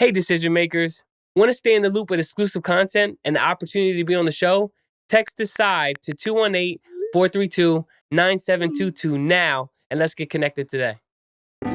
Hey, decision makers. Want to stay in the loop with exclusive content and the opportunity to be on the show? Text DECIDE to 218-432-9722 now, and let's get connected today.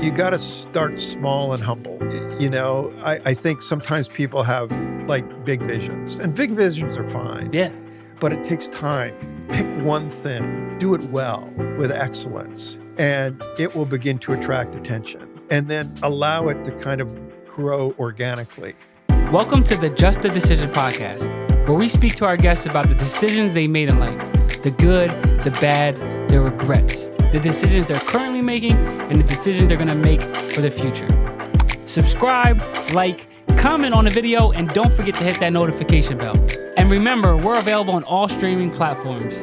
You got to start small and humble. I think sometimes people have like big visions, and big visions are fine. Yeah. But it takes time. Pick one thing, do it well with excellence, and it will begin to attract attention. And then allow it to kind of grow organically. Welcome to the Just a Decision podcast, where we speak to our guests about the decisions they made in life, the good, the bad, the regrets, the decisions they're currently making, and the decisions they're going to make for the future. Subscribe, like, comment on the video, and don't forget to hit that notification bell. And remember, we're available on all streaming platforms.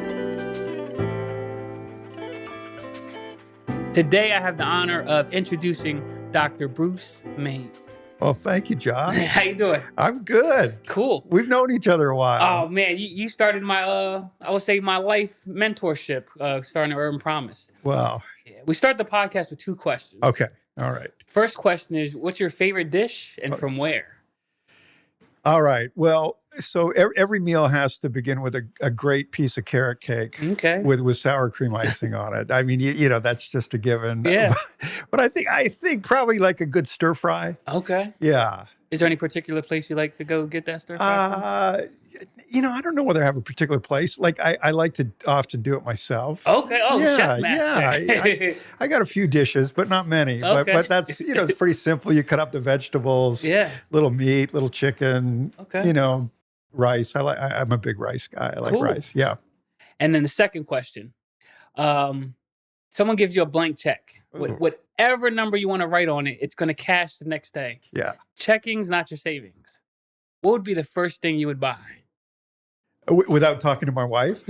Today, I have the honor of introducing Dr. Bruce Main. Well, thank you, Josh. How you doing? I'm good. Cool. We've known each other a while. Oh, man, you started my, I would say my life mentorship starting at UrbanPromise. Wow. Yeah. We start the podcast with two questions. Okay. All right. First question is, what's your favorite dish and from where? All right. Well, so every meal has to begin with a great piece of carrot cake with sour cream icing on it. I mean, you know, that's just a given. Yeah. But I think probably like a good stir fry. Okay. Yeah. Is there any particular place you like to go get that stir fry from? I don't know whether I have a particular place. Like I like to often do it myself. Okay. Oh, yeah, chef master. yeah. I got a few dishes, but not many. Okay. But that's, it's pretty simple. You cut up the vegetables. Yeah. Little meat, little chicken. Okay. Rice. I'm a big rice guy. I like rice. Yeah. And then the second question, someone gives you a blank check. Whatever number you want to write on it, it's going to cash the next day. Yeah. Checking's not your savings. What would be the first thing you would buy? Without talking to my wife?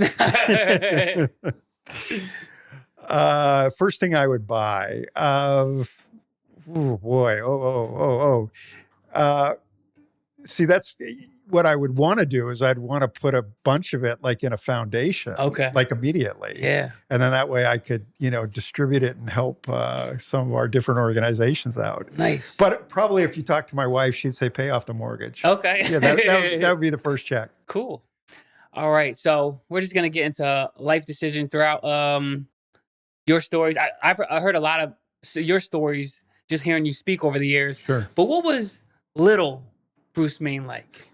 First thing I would buy. See, that's what I would want to do is I'd want to put a bunch of it like in a foundation. Okay. Like immediately. Yeah. And then that way I could, distribute it and help some of our different organizations out. Nice. But probably if you talk to my wife, she'd say pay off the mortgage. Okay. Yeah, that would be the first check. Cool. All right. So we're just going to get into life decisions throughout your stories. I've heard a lot of your stories just hearing you speak over the years. Sure. But what was little Bruce Main like?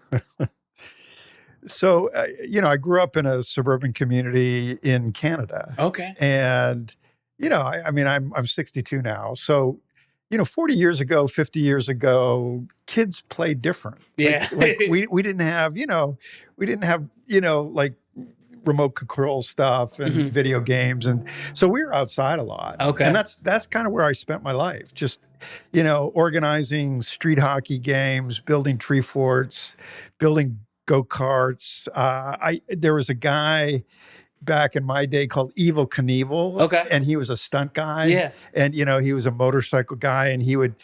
So, I grew up in a suburban community in Canada. Okay. And, I'm 62 now. So, 40 years ago, 50 years ago, kids played different. Yeah. Like we didn't have, like remote control stuff and video games. And so we were outside a lot. Okay. And that's kind of where I spent my life. Just, organizing street hockey games, building tree forts, building go-karts. There was a guy back in my day called Evel Knievel. Okay. And he was a stunt guy. Yeah. And, he was a motorcycle guy and he would,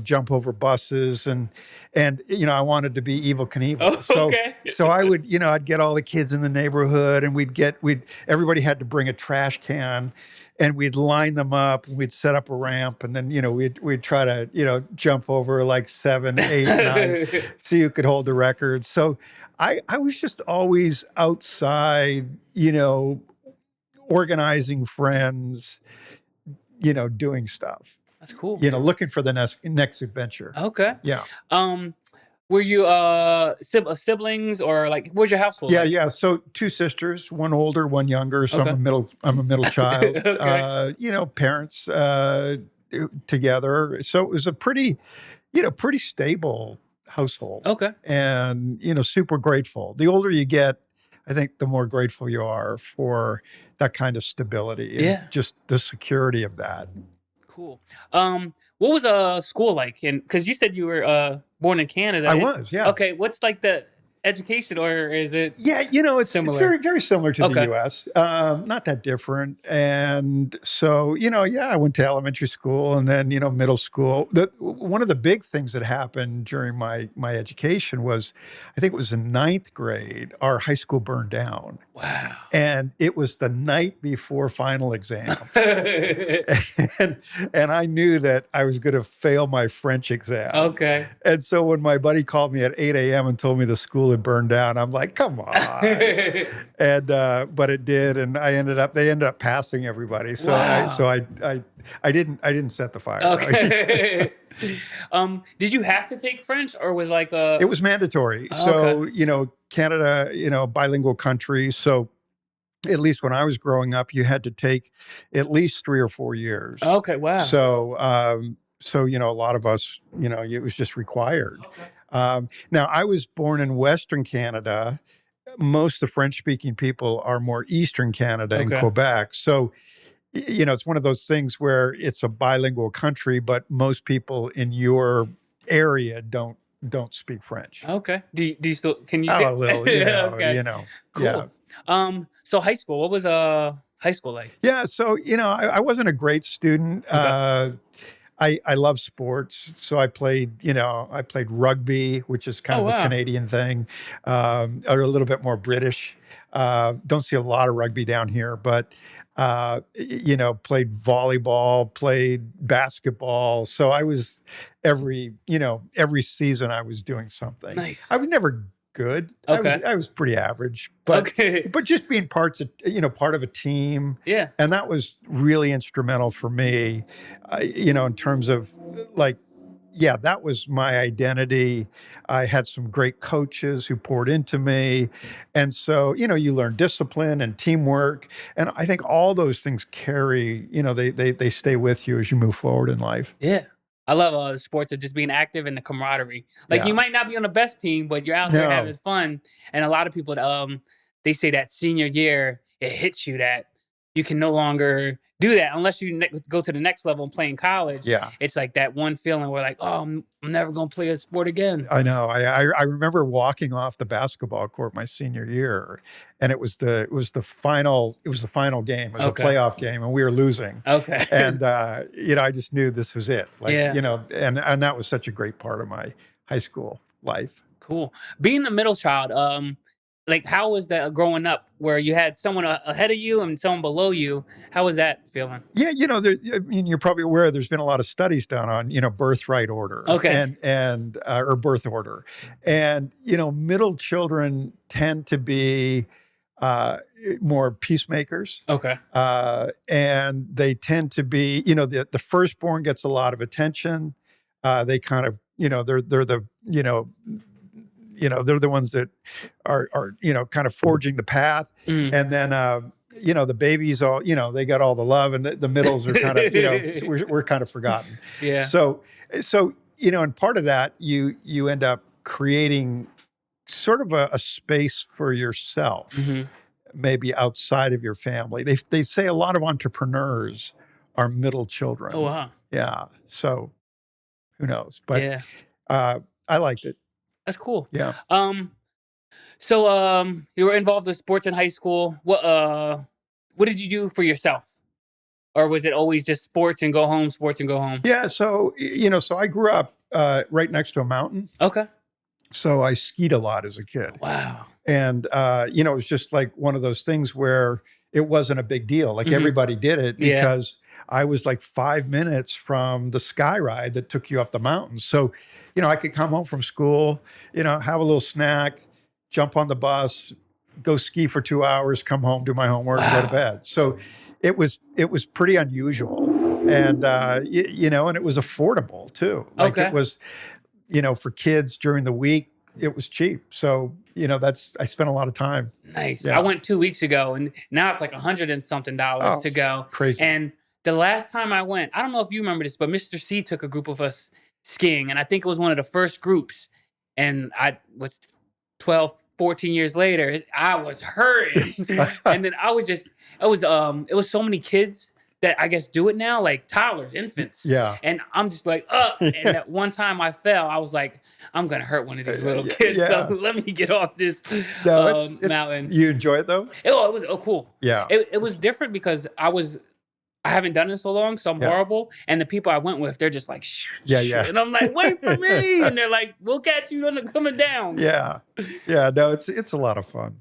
jump over buses and I wanted to be Evel Knievel. Oh, okay. So I would, I'd get all the kids in the neighborhood and everybody had to bring a trash can and we'd line them up and we'd set up a ramp and then, we'd try to, jump over like 7, 8, 9 so you could hold the record. So I was just always outside, organizing friends, doing stuff. That's cool. Looking for the next adventure. Okay. Yeah. Were you siblings or like where's your household? Yeah, like? yeah. So 2 sisters, one older, one younger. So Okay. I'm a middle child. Okay. Parents together. So it was a pretty stable household. Okay. And super grateful. The older you get, I think the more grateful you are for that kind of stability and just the security of that. Cool. What was school like? And because you said you were born in Canada. I was, yeah. Okay. What's like education, or is it Yeah, it's similar? very, very similar to the Okay. US, not that different. And so, yeah, I went to elementary school and then, middle school. One of the big things that happened during my education was, I think it was in ninth grade, our high school burned down. Wow. And it was the night before final exam. and, and I knew that I was going to fail my French exam. Okay. And so when my buddy called me at 8 a.m. and told me the school had burned down, I'm like, come on. And but it did, and they ended up passing everybody. So Wow. I didn't set the fire. Okay. Did you have to take French, or was like a? It was mandatory. Okay. So, Canada, bilingual country. So at least when I was growing up, you had to take at least 3 or 4 years. Okay. Wow. So, a lot of us, it was just required. Okay. Now, I was born in Western Canada. Most of the French-speaking people are more Eastern Canada and Okay. Quebec. So, it's one of those things where it's a bilingual country, but most people in your area don't speak French. Okay. Do you still can you Oh, a little, Okay. Cool. yeah. So high school. What was high school like? Yeah, so I wasn't a great student. Okay. I love sports, so I played rugby, which is kind Oh of a wow. Canadian thing, or a little bit more British. Don't see a lot of rugby down here, but played volleyball, played basketball. So I was every season I was doing something. Nice. I was never good. Okay. I was pretty average, but Okay. just being part of a team, Yeah. and that was really instrumental for me, in terms of like, yeah, that was my identity. I had some great coaches who poured into me. And so, you learn discipline and teamwork. And I think all those things carry, they stay with you as you move forward in life. Yeah. I love sports of just being active and the camaraderie. Like you Yeah. might not be on the best team, but you're out there having No. fun. And a lot of people, they say that senior year it hits you that you can no longer do that unless you go to the next level and play in college. Yeah. It's like that one feeling where like, oh, I'm never gonna play a sport again. I know. I remember walking off the basketball court my senior year, and it was the final game. It was Okay. a playoff game, and we were losing. Okay. And I just knew this was it. Like, Yeah. and that was such a great part of my high school life. Cool. Being the middle child, like how was that growing up where you had someone ahead of you and someone below you? How was that feeling? Yeah, I mean, you're probably aware there's been a lot of studies done on, birthright order, Okay. and or birth order, and middle children tend to be more peacemakers, Okay. and they tend to be, the firstborn gets a lot of attention. They kind of, they're the, they're the ones that are kind of forging the path, Mm. and then the babies all, they got all the love, and the middles are kind of, we're kind of forgotten. Yeah. So and part of that, you end up creating sort of a space for yourself, Hmm. maybe outside of your family. They say a lot of entrepreneurs are middle children. Oh wow. Yeah. So who knows? But Yeah. I liked it. That's cool. Yeah. So you were involved with sports in high school. What did you do for yourself? Or was it always just sports and go home, sports and go home? Yeah. So, so I grew up right next to a mountain. Okay. So I skied a lot as a kid. Wow. And, it was just like one of those things where it wasn't a big deal. Like Mhm. everybody did it Yeah. because I was like 5 minutes from the sky ride that took you up the mountain. So, I could come home from school, have a little snack, jump on the bus, go ski for 2 hours, come home, do my homework, and go to Wow. bed. So it was pretty unusual. And, and it was affordable too. Like Okay. it was, for kids during the week, it was cheap. So, I spent a lot of time. Nice. Yeah. I went 2 weeks ago, and now it's like $100 and something to it's go. Crazy. And the last time I went, I don't know if you remember this, but Mr. C took a group of us skiing, and I think it was one of the first groups. And I was 12, 14 years later, I was hurting. And then I was just, it was so many kids. that I guess do it now, like toddlers, infants. Yeah. And I'm just like, and that one time I fell, I was like, I'm gonna hurt one of these little Yeah, kids. So yeah. let me get off this No, it's mountain. you enjoy it though? It was cool. Yeah. It was different because I haven't done it in so long, so I'm Yeah. horrible. And the people I went with, they're just like, shh, Yeah, shh. yeah. And I'm like, wait for me. And they're like, we'll catch you coming down. Yeah. Yeah. No, it's a lot of fun.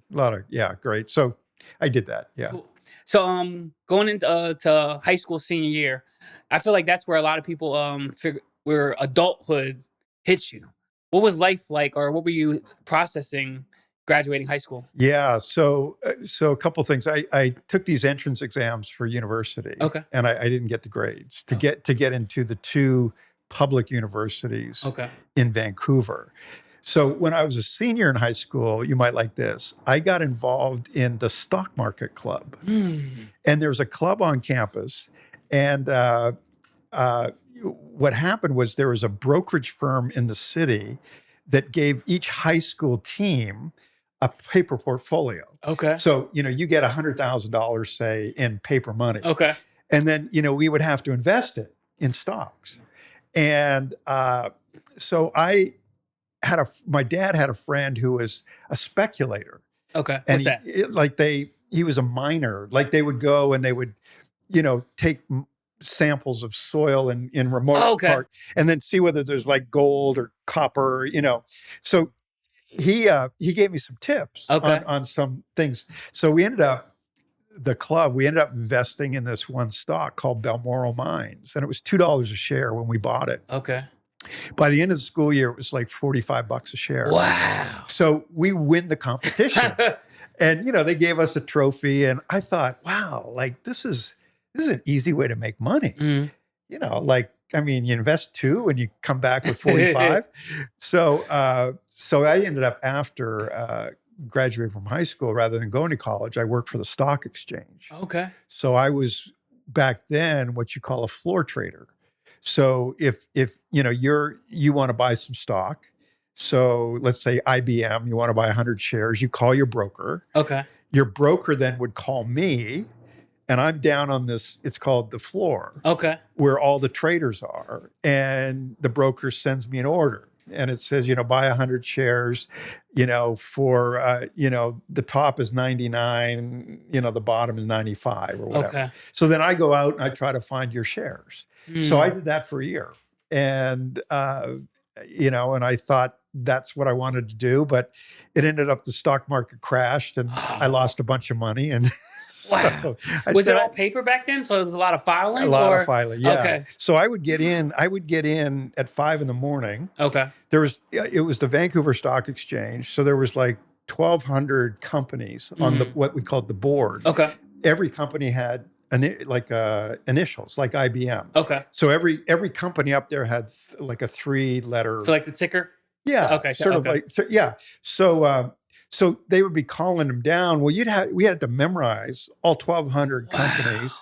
Great. So I did that. Yeah. Cool. So going into to high school senior year, I feel like that's where a lot of people figure where adulthood hits you. What was life like, or what were you processing graduating high school? Yeah. So a couple things. I took these entrance exams for university. Okay. And I didn't get the grades to get into the two public universities Okay. in Vancouver. So when I was a senior in high school, you might like this, I got involved in the stock market club. And there was a club on campus. And what happened was there was a brokerage firm in the city that gave each high school team a paper portfolio. Okay. So, you get $100,000, say, in paper money. Okay. And then, we would have to invest it in stocks. And so my dad had a friend who was a speculator. Okay. And What's that? he was a miner. Like they would go and they would, take samples of soil in remote part and then see whether there's like gold or copper, So he gave me some tips on some things. So we ended up investing in this one stock called Balmoral Mines, and it was $2 a share when we bought it. Okay. By the end of the school year, it was like $45 a share. Wow. So we win the competition. And, they gave us a trophy. And I thought, wow, like this is an easy way to make money. Mm. You invest 2 and you come back with 45. So I ended up after graduating from high school, rather than going to college, I worked for the stock exchange. Okay. So I was back then what you call a floor trader. So if you want to buy some stock, so let's say IBM, you want to buy 100 shares, you call your broker. Okay. Your broker then would call me, and I'm down on this, it's called the floor. Okay. Where all the traders are, and the broker sends me an order. And it says, buy 100 shares, for, the top is 99, the bottom is 95 or whatever. Okay. So then I go out and I try to find your shares. So I did that for a year. And, and I thought that's what I wanted to do, but it ended up the stock market crashed and I lost a bunch of money. And wow. Was it all paper back then? So it was a lot of filing? A lot of filing, yeah. Okay. So I would get in at 5 a.m. Okay. It was the Vancouver Stock Exchange. So there was like 1,200 companies on what we called the board. Okay. Every company had initials, like IBM. Okay. So every company up there had like a 3-letter. So like the ticker? Yeah. Okay. Sort of like, yeah. So they would be calling them down. Well, we had to memorize all 1,200 companies.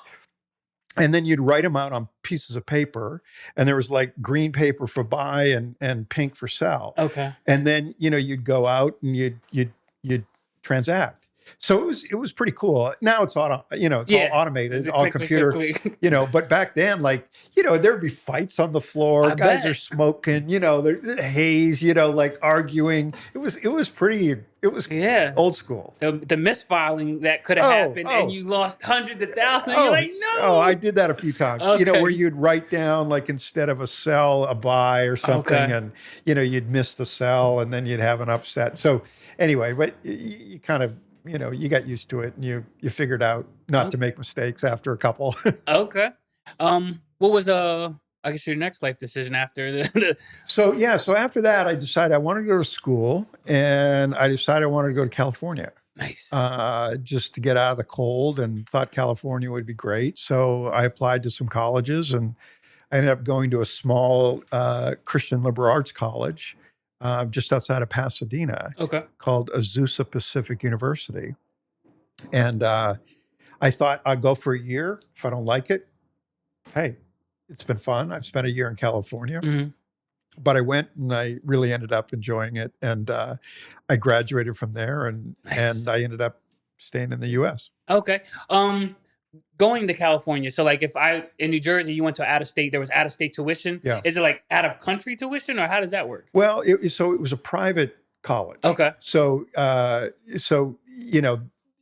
And then you'd write them out on pieces of paper. And there was like green paper for buy and pink for sell. Okay. And then, you'd go out and you'd transact. So it was pretty cool. Now it's all automated, it's all computer, click. But back then, there'd be fights on the floor. Guys are smoking, there's haze, like arguing. It was old school. The misfiling that could have happened and you lost hundreds of thousands. You're like, no. Oh, I did that a few times. Okay. Where you'd write down, like, instead of a sell, a buy or something. And, you'd miss the sell and then you'd have an upset. So anyway, but you kind of, you got used to it and you figured out not to make mistakes after a couple. Okay. What was I guess your next life decision after the So after that I decided I wanted to go to school, and I decided I wanted to go to California. Nice. Just to get out of the cold, and thought California would be great. So I applied to some colleges, and I ended up going to a small Christian liberal arts college just outside of Pasadena, called Azusa Pacific University. And I thought I'd go for a year. If I don't like it, hey, it's been fun. I've spent a year in California. But I went and I really ended up enjoying it. And I graduated from there, and I ended up staying in the U.S. Okay. going to California. So like if I in New Jersey, you went to out of state, there was out of state tuition. Yeah. Is it like out of country tuition, or how does that work? Well, so it was a private college. Okay. So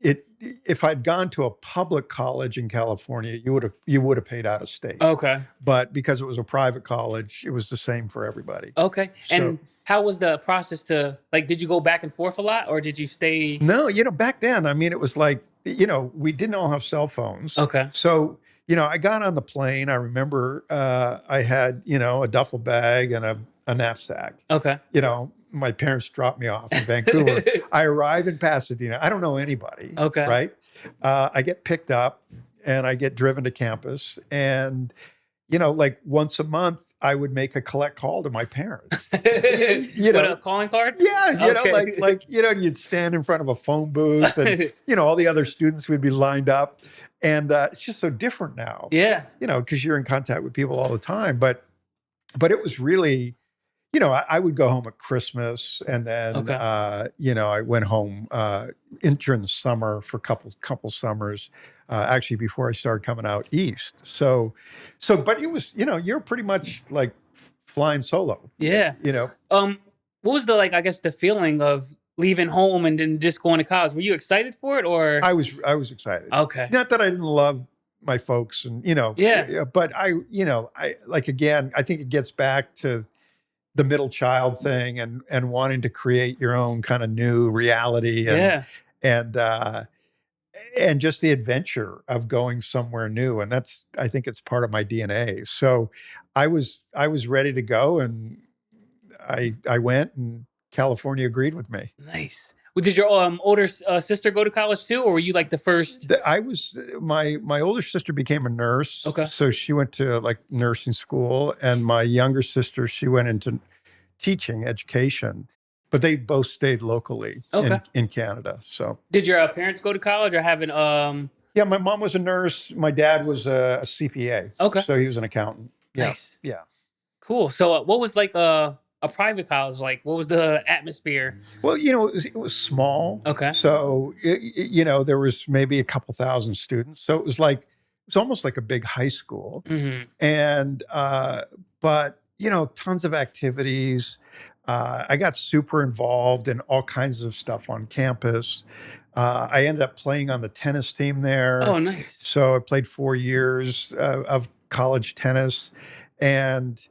it if I'd gone to a public college in California, you would have paid out of state. Okay. But because it was a private college, it was the same for everybody. Okay. So- And how was the process to like? Did you go back and forth a lot, or did you stay? No, back then, I mean, it was like, we didn't all have cell phones. Okay. So, I got on the plane. I remember I had, a duffel bag and a knapsack. Okay. My parents dropped me off in Vancouver. I arrive in Pasadena. I don't know anybody. Okay. Right. I get picked up and I get driven to campus. And, like once a month, I would make a collect call to my parents. With a calling card? Yeah, Okay. you'd stand in front of a phone booth, and all the other students would be lined up, and it's just so different now. Yeah. Because you're in contact with people all the time. But it was really, I would go home at Christmas, and then Okay. I went home during the summer for a couple summers. Actually, before I started coming out east. So, but it was, you're pretty much like flying solo. Yeah. What was the like? I guess the feeling of leaving home and then just going to college. Were you excited for it, or I was excited. okay? Not that I didn't love my folks, and Yeah. but I like again, I think it gets back to the middle child thing and wanting to create your own kind of new reality, Yeah. and just the adventure of going somewhere new. And I think it's part of my DNA. So I was ready to go, and I went, and California agreed with me. Nice. Well, did your older sister go to college too, or were you like the first? My older sister became a nurse. Okay. So she went to like nursing school, and my younger sister, she went into teaching education, but they both stayed locally in Canada. So Did your parents go to college or haven't? yeah, my mom was a nurse. My dad was a CPA. Okay. So he was an accountant. Yeah. Nice. Yeah. Cool. So what was like a private college like? What was the atmosphere? Well, it was small. Okay. So, there was maybe a couple thousand students. So it was almost like a big high school. Mm-hmm. And, but, tons of activities. I got super involved in all kinds of stuff on campus. I ended up playing on the tennis team there. Oh, nice. So I played 4 years of college tennis. And,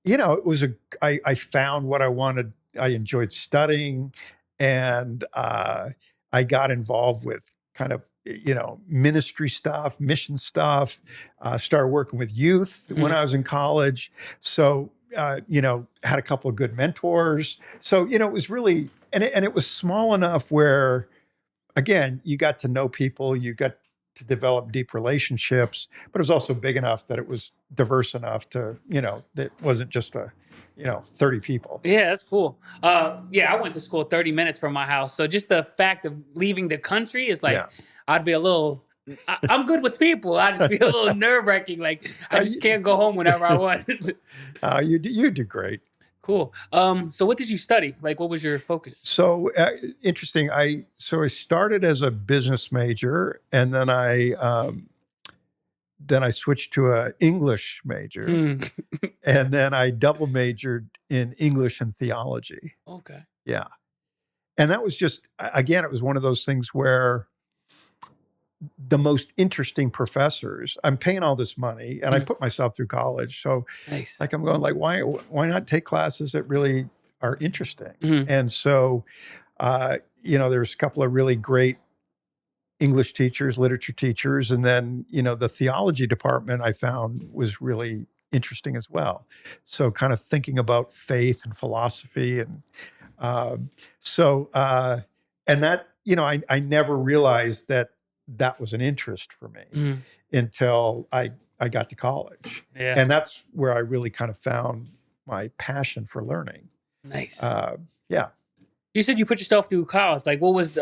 it was I found what I wanted. I enjoyed studying, and I got involved with kind of, ministry stuff, mission stuff, started working with youth when I was in college. So, had a couple of good mentors. So, it was really, and it was small enough where, again, you got to know people, you got to develop deep relationships, but it was also big enough that it was diverse enough to, that wasn't just 30 people. Yeah, that's cool. Yeah, I went to school 30 minutes from my house. So just the fact of leaving the country is like, Yeah. I'd be a little, I'm good with people. I just be a little nerve wracking. Like I just can't go home whenever I want. You do great. Cool. So what did you study? Like, what was your focus? So interesting. I started as a business major, and then I switched to an English major, Mm. and then I double majored in English and theology. Okay. Yeah, and that was just, again, it was one of those things where the most interesting professors, I'm paying all this money, and I put myself through college, so Nice. like I'm going like, why not take classes that really are interesting? Mhm. And so, there's a couple of really great English teachers, literature teachers, and then, the theology department I found was really interesting as well. So kind of thinking about faith and philosophy, and and that, I never realized that was an interest for me Mhm. until I got to college. Yeah. And that's where I really kind of found my passion for learning. Nice. Yeah. You said you put yourself through college. Like, what was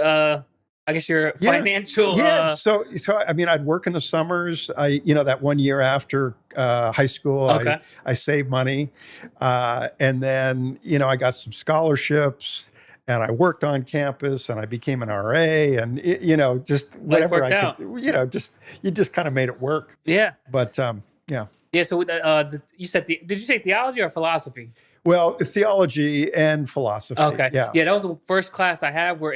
I guess your Yeah. financial? Yeah. So I mean, I'd work in the summers. That 1 year after high school, Okay. I saved money. And then, I got some scholarships, and I worked on campus, and I became an RA, and just Life whatever worked I out. could, you just kind of made it work. Yeah. But yeah. Yeah. So you said, did you say theology or philosophy? Well, theology and philosophy. Okay. Yeah. Yeah. That was the first class I had where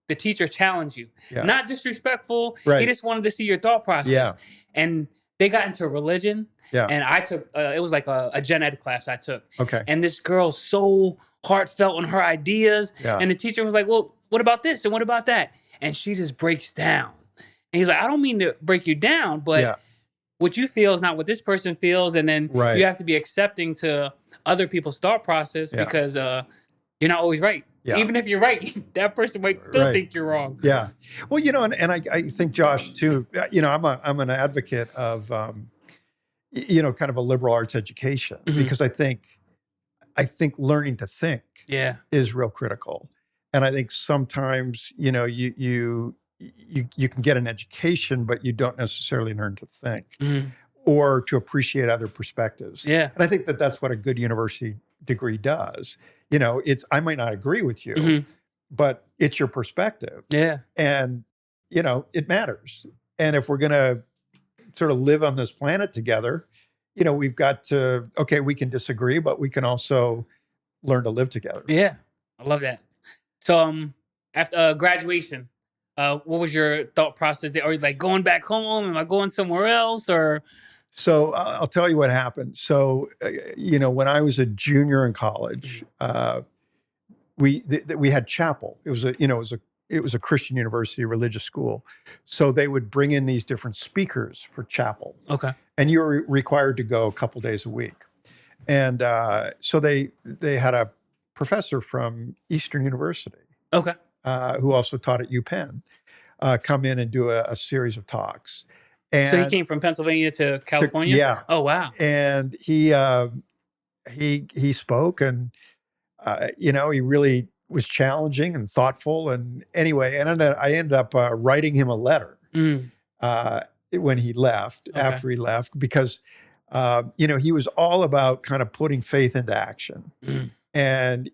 the teacher challenged you, Yeah. not disrespectful. He Right. just wanted to see your thought process. Yeah. And they got into religion. Yeah. And I took, it was like a gen ed class I took. Okay. And this girl's so heartfelt on her ideas. Yeah. And the teacher was like, well, what about this? And what about that? And she just breaks down. And he's like, I don't mean to break you down, but Yeah. what you feel is not what this person feels. And then Right. you have to be accepting to other people's thought process Yeah. because you're not always right. Yeah. Even if you're right, that person might still Right. think you're wrong. Yeah. Well, and I think, Josh, too, I'm an advocate of, kind of a liberal arts education, Mhm. because I think learning to think Yeah. is real critical. And I think sometimes, you can get an education, but you don't necessarily learn to think Mhm. or to appreciate other perspectives. Yeah. And I think that's what a good university degree does. I might not agree with you, Mhm. but it's your perspective. Yeah. And, it matters. And if we're going to sort of live on this planet together, we've got to, okay, we can disagree, but we can also learn to live together. Yeah. I love that. So after graduation, what was your thought process there? Are you like going back home? Am I going somewhere else? Or So I'll tell you what happened. So, when I was a junior in college, we had chapel. It was a Christian university, religious school. So they would bring in these different speakers for chapel, okay. and you were required to go a couple days a week. And so they had a professor from Eastern University, Okay. who also taught at UPenn, come in and do a series of talks. And So he came from Pennsylvania to California? yeah. Oh, wow. And he spoke, and he really was challenging and thoughtful. And anyway, I ended up writing him a letter Mm. when he left, Okay. after he left, because he was all about kind of putting faith into action, Mm. and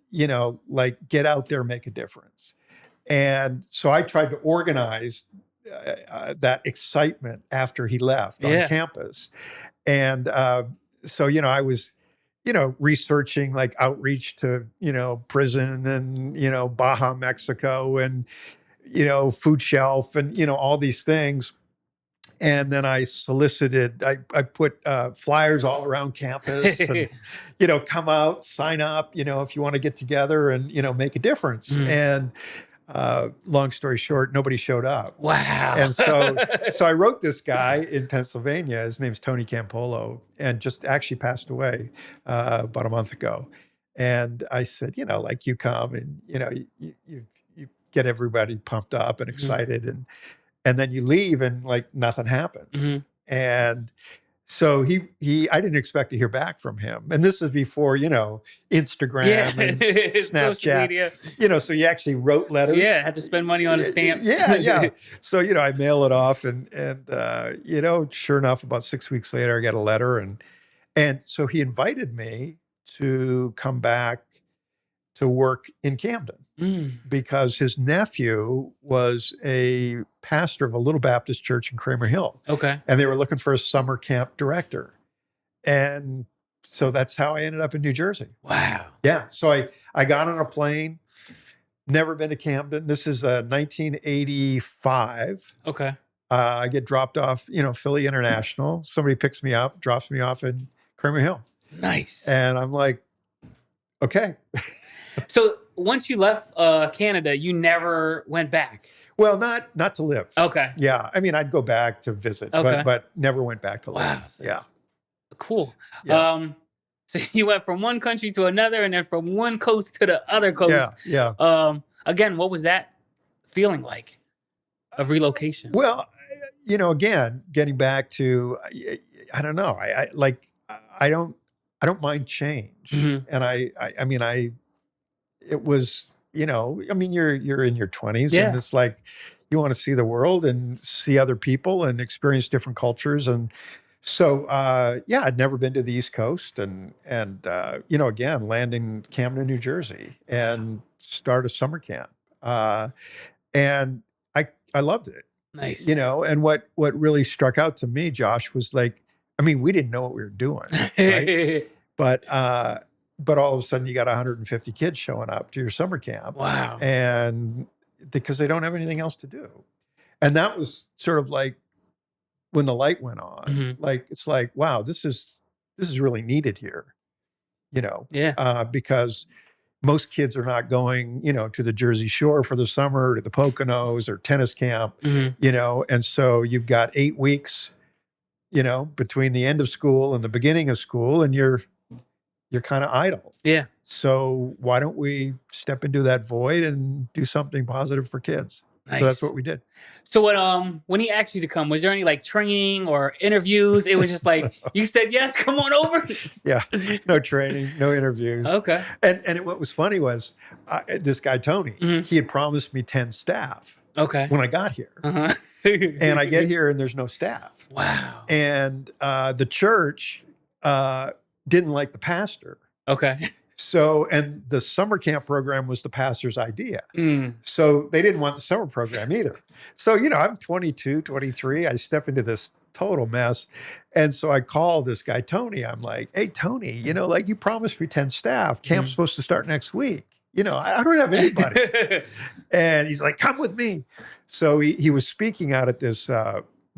get out there, make a difference. And so I tried to organize that excitement after he left Yeah. on campus. And so, I was, researching like outreach to, prison and, Baja, Mexico, and, food shelf, and, all these things. And then I solicited, I put flyers all around campus and, come out, sign up, if you want to get together and, make a difference. Mm. And long story short, nobody showed up. Wow. And so I wrote this guy in Pennsylvania. His name's Tony Campolo, and just actually passed away about a month ago. And I said, you come and, you get everybody pumped up and excited, and then you leave and like nothing happens. Mm-hmm. And so I didn't expect to hear back from him. And this is before, Instagram and Social Snapchat, media. so you actually wrote letters. Yeah, had to spend money on the stamps. Yeah. So, I mail it off, and sure enough, about 6 weeks later, I got a letter. And so he invited me to come back to work in Camden, because his nephew was a pastor of a little Baptist church in Kramer Hill. Okay. And they were looking for a summer camp director. And so that's how I ended up in New Jersey. Wow. Yeah. So I got on a plane, never been to Camden. This is 1985. Okay. I get dropped off, Philly International. Somebody picks me up, drops me off in Kramer Hill. Nice. And I'm like, okay. So once you left Canada, you never went back. Well, not to live. Okay. Yeah. I mean, I'd go back to visit, Okay. but never went back to live. Wow. So Yeah. Cool. Yeah. So you went from one country to another, and then from one coast to the other coast. Yeah. Again, what was that feeling like of relocation? Well, again, getting back to, I don't know. I don't mind change. Mhm. And it was, you're in your 20s, Yeah. and it's like, you want to see the world and see other people and experience different cultures. And So yeah, I'd never been to the East Coast, and you know, again, land in Camden, New Jersey, and start a summer camp, and I loved it, you Nice. know. And what really struck out to me, Josh, was like, I mean, we didn't know what we were doing, right? But all of a sudden, you got 150 kids showing up to your summer camp, Wow. and because they don't have anything else to do, and that was sort of like when the light went on. Mhm. Like, it's like, wow, this is really needed here, you know, Yeah. because most kids are not going, you know, to the Jersey Shore for the summer, to the Poconos or tennis camp, Mhm. you know, and so you've got 8 weeks, you know, between the end of school and the beginning of school, and you're kind of idle. Yeah. So why don't we step into that void and do something positive for kids? So that's Nice. what we did. So when he asked you to come, was there any like training or interviews? It was just like you said yes, come on over. Yeah, no training, no interviews. Okay. And what was funny was this guy Tony. Mhm. He had promised me 10 staff Okay. when I got here, Uh-huh. and I get here and there's no staff. Wow. And the church didn't like the pastor. Okay. So, and the summer camp program was the pastor's idea. Mm. So they didn't want the summer program either. So, you know, I'm 22, 23. I step into this total mess. And so I call this guy, Tony. I'm like, hey, Tony, you know, like you promised me 10 staff. Camp's supposed to start next week. You know, I don't have anybody. And he's like, come with me. So he was speaking out at this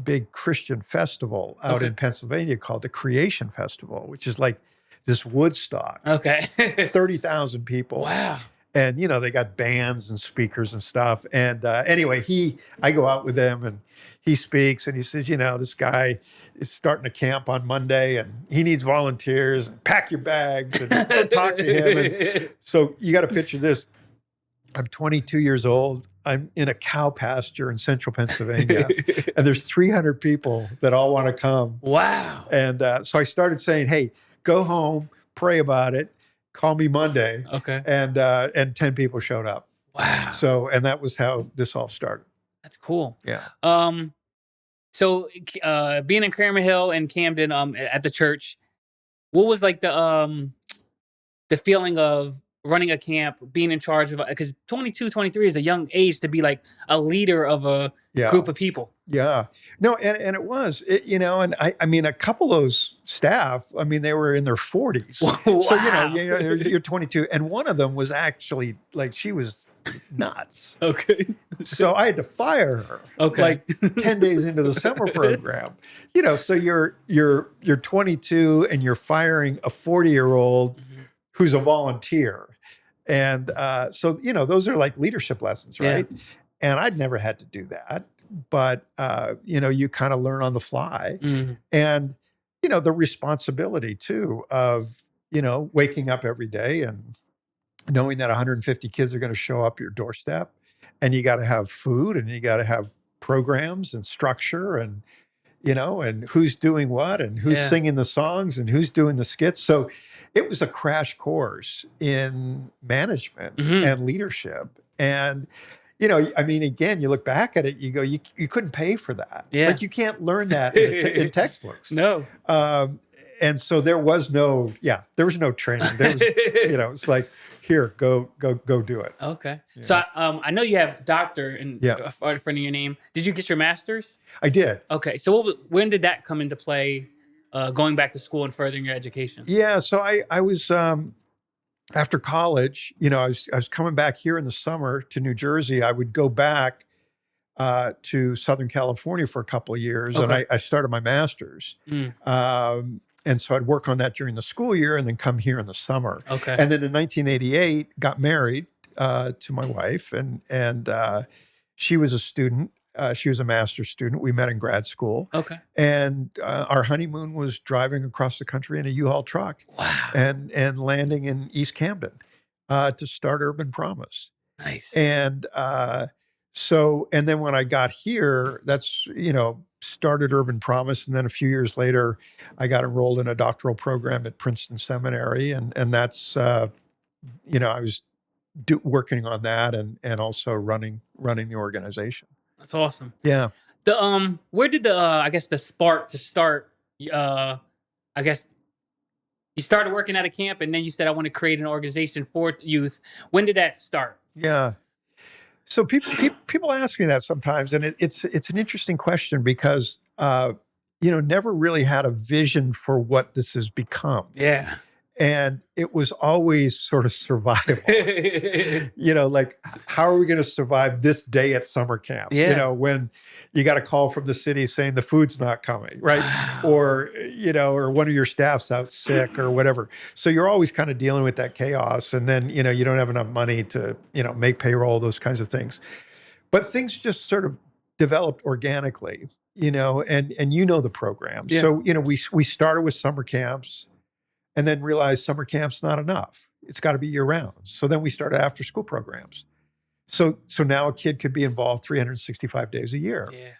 big Christian festival out in Pennsylvania called the Creation Festival, which is like this Woodstock. Okay. 30,000 people. Wow. And, you know, they got bands and speakers and stuff. And anyway, I go out with him and he speaks and he says, you know, this guy is starting a camp on Monday and he needs volunteers. Pack your bags and go talk to him. And so you got to picture this. I'm 22 years old. I'm in a cow pasture in central Pennsylvania, and there's 300 people that all want to come. Wow. And so I started saying, hey, go home, pray about it, call me Monday. Okay. And 10 people showed up. Wow. So, and that was how this all started. That's cool. Yeah. So being in Cramer Hill and Camden at the church, what was like the feeling of running a camp, being in charge of, because 22, 23 is a young age to be like a leader of a group of people. Yeah. No, and it was, you know, and I mean, a couple of those staff, I mean, they were in their 40s. Wow. So, you know, you're 22. And one of them was actually like, she was nuts. Okay. So I had to fire her. Okay. Like 10 days into the summer program. You know, so you're 22 and you're firing a 40-year-old who's a volunteer. And so, you know, those are like leadership lessons, right? Yeah. And I'd never had to do that. But, you know, you kind of learn on the fly. And, you know, the responsibility too of, you know, waking up every day and knowing that 150 kids are going to show up your doorstep, and you got to have food and you got to have programs and structure and, you know, and who's doing what and who's singing the songs and who's doing the skits. So it was a crash course in management and leadership. And, you know, I mean, again, you look back at it, you go, you couldn't pay for that. Yeah. Like you can't learn that in textbooks. No. And so there was no training. There was, you know, it's like, here, go do it. Okay. Yeah. So I know you have doctor in front of your name. Did you get your master's? I did. Okay. So when did that come into play, going back to school and furthering your education? Yeah. So I was, after college, you know, I was coming back here in the summer to New Jersey. I would go back to Southern California for a couple of years, and I started my master's. And so I'd work on that during the school year and then come here in the summer. Okay. And then in 1988, got married to my wife, and she was a student. She was a master's student. We met in grad school. Okay. And our honeymoon was driving across the country in a U-Haul truck. Wow. And landing in East Camden to start UrbanPromise. Nice. And so, and then when I got here, that's, you know, started UrbanPromise. And then a few years later, I got enrolled in a doctoral program at Princeton Seminary. And that's, you know, I was working on that and also running the organization. That's awesome. Yeah. Where did the I guess the spark to start I guess you started working at a camp, and then you said, "I want to create an organization for youth." When did that start? Yeah. So people ask me that sometimes, and it's an interesting question because never really had a vision for what this has become, Yeah. and it was always sort of survival. Like how are we going to survive this day at summer camp? Yeah. When you got a call from the city saying the food's not coming, right? Wow. Or one of your staff's out sick or whatever. So you're always kind of dealing with that chaos, and then you don't have enough money to make payroll, those kinds of things. But things just sort of developed organically, and the program. Yeah. So we started with summer camps, and then realized summer camp's not enough. It's got to be year round. So then we started after school programs. So now a kid could be involved 365 days a year. Yeah.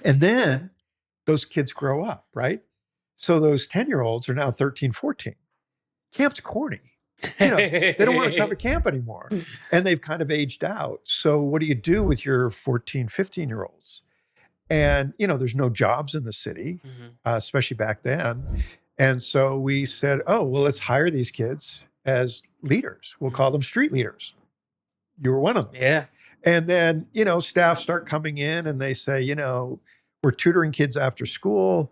And then those kids grow up, right? So those 10-year-olds are now 13, 14. Camp's corny. They don't want to come to camp anymore. And they've kind of aged out. So what do you do with your 14, 15-year-olds? And, there's no jobs in the city, especially back then. And so we said, oh, well, let's hire these kids as leaders. We'll call them street leaders. You were one of them. Yeah. And then, staff start coming in and they say, we're tutoring kids after school.